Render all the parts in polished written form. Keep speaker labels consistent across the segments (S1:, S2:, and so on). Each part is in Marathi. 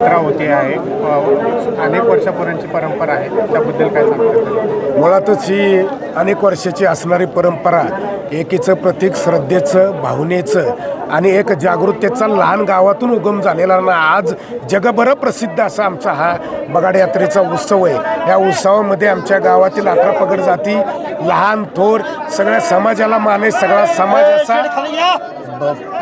S1: यात्रा होते आहे अनेक वर्षापूर्वीची परंपरा आहे त्याबद्दल काय सांगतात?
S2: मुळातच ही अनेक वर्षाची असणारी परंपरा एकीचं प्रतीक, श्रद्धेचं, भावनेचं आणि एक जागृततेचा लहान गावातून उगम झालेला ना आज जगभर प्रसिद्ध असा आमचा हा बगाड यात्रेचा उत्सव आहे. या उत्सवामध्ये आमच्या गावातील 18 पगड जाती, लहान थोर सगळ्या समाजाला माने, सगळा समाज असा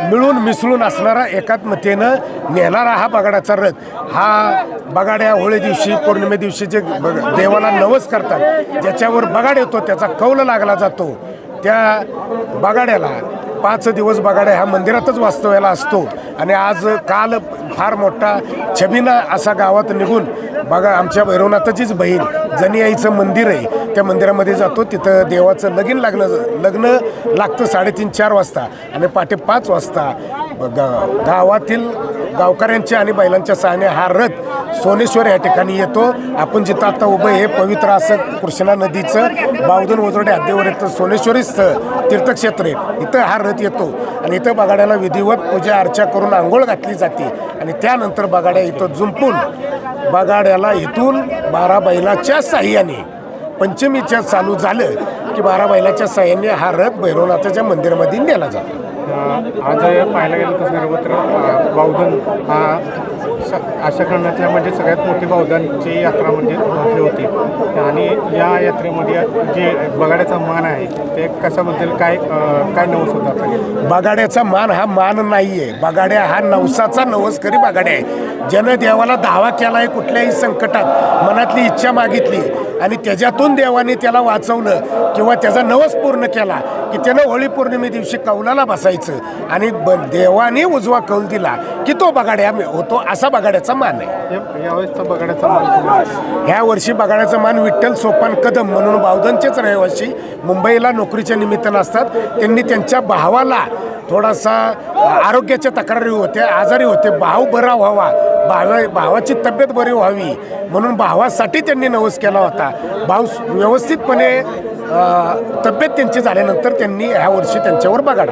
S2: मिळून मिसळून असणारा एकात्मतेनं नेणारा हा बगाडाचा रथ. हा बगाड्या होळी दिवशी, पौर्णिमे दिवशी जे देवाला नवस करतात, ज्याच्यावर बगाड येतो त्याचा कौल लागला जातो. त्या बगाड्याला 5 दिवस बगाड्या ह्या मंदिरातच वास्तव्याला असतो. आणि आज काल फार मोठा छबिना असा गावात निघून बघा आमच्या भैरवनाथाचीच बहीण जनियाईचं मंदिर आहे, त्या मंदिरामध्ये जातो. तिथं देवाचं लग्न लागतं 3:30-4 वाजता आणि पहाटे 5 वाजता गावातील गावकऱ्यांच्या आणि बैलांच्या सहाय्याने हा रथ सोनेश्वर या ठिकाणी येतो. आपण जिथं आता उभं हे पवित्र असं कृष्णा नदीचं बावधन वजोडे हद्दीवर येतं सोनेश्वरी स्थळ तीर्थक्षेत्र आहे. इथं हा रथ येतो आणि इथं बगाड्याला विधिवत पूजा अर्चा करून आंघोळ घातली जाते आणि त्यानंतर बगाड्या इथं जुंपून बगाड्याला इथून 12 बैलाच्या साह्याने पंचमीच्या चालू झालं की 12 बैलाच्या साह्याने हा रथ भैरवनाथाच्या मंदिरामध्ये नेला जातो.
S1: आज पाहायला गेलं तर सर्वत्र बावधन हा अशा खंडातल्या म्हणजे सगळ्यात मोठी बावधनची यात्रा म्हणजे हे होती. आणि या यात्रेमध्ये जे बगाड्याचा मान आहे ते कशाबद्दल काय नवस होता?
S2: बगाड्याचा मान हा मान नाही आहे. बगाड्या हा नवसाचा नवसकरी बगाड्या आहे. ज्यानं देवाला दावा केला आहे, कुठल्याही संकटात मनातली इच्छा मागितली आणि त्याच्यातून देवाने त्याला वाचवलं किंवा त्याचा नवस पूर्ण केला की त्यानं होळी पौर्णिमे दिवशी कौलाला बसायचं आणि देवाने उजवा कौल दिला की तो बगाड्या होतो. असा बगाड्याचा मान आहे.
S1: यावेळेसचा बगाड्याचा मान
S2: ह्या वर्षी बगाड्याचा मान विठ्ठल सोपान कदम म्हणून बावधनचेच रहिवासी मुंबईला नोकरीच्या निमित्तानं असतात. त्यांनी त्यांच्या भावाला थोडासा आरोग्याच्या तक्रारी होत्या, आजारी होते, भाव बरा व्हावा, भावाची तब्येत बरी व्हावी म्हणून भावासाठी त्यांनी नवस केला होता. भाव व्यवस्थितपणे तब्येत त्यांची झाल्यानंतर त्यांनी ह्या वर्षी त्यांच्यावर बगाड